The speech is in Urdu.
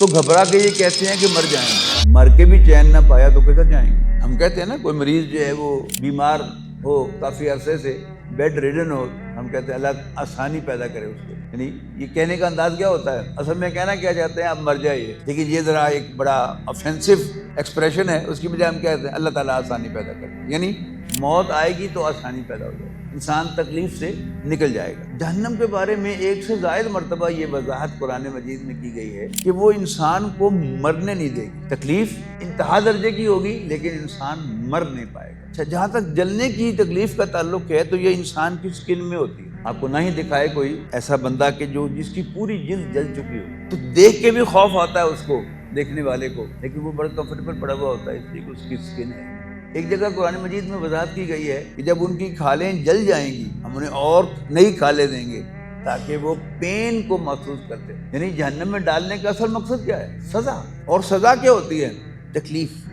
تو گھبرا کے یہ کہتے ہیں کہ مر جائیں گے، مر کے بھی چین نہ پایا تو کدھر جائیں گے۔ ہم کہتے ہیں نا کوئی مریض جو ہے وہ بیمار ہو کافی عرصے سے بیڈ ریڈن ہو، ہم کہتے ہیں اللہ آسانی پیدا کرے اس کو، یعنی یہ کہنے کا انداز کیا ہوتا ہے، اصل میں کہنا کیا چاہتے ہیں آپ مر جائیے، لیکن یہ ذرا ایک بڑا آفینسو ایکسپریشن ہے، اس کی بجائے ہم کہتے ہیں اللہ تعالیٰ آسانی پیدا کرے، یعنی موت آئے گی تو آسانی پیدا ہو جائے گی، انسان تکلیف سے نکل جائے گا۔ جہنم کے بارے میں ایک سے زائد مرتبہ یہ وضاحت قرآن مجید میں کی گئی ہے کہ وہ انسان کو مرنے نہیں دے گی، تکلیف انتہا درجے کی ہوگی لیکن انسان مر نہیں پائے گا۔ اچھا، جہاں تک جلنے کی تکلیف کا تعلق ہے تو یہ انسان کی سکن میں ہوتی ہے۔ آپ کو نہ ہی دکھائے کوئی ایسا بندہ کہ جس کی پوری جلد جل چکی ہو تو دیکھ کے بھی خوف آتا ہے اس کو، دیکھنے والے کو، لیکن وہ بڑا کمفرٹیبل پڑا ہوا ہوتا ہے اس لیے کہ اس کی سکن ہے۔ ایک جگہ قرآن مجید میں وضاحت کی گئی ہے کہ جب ان کی کھالیں جل جائیں گی ہم انہیں اور نئی کھالیں دیں گے تاکہ وہ پین کو محسوس کرتے ہیں، یعنی جہنم میں ڈالنے کا اصل مقصد کیا ہے؟ سزا، اور سزا کیا ہوتی ہے؟ تکلیف۔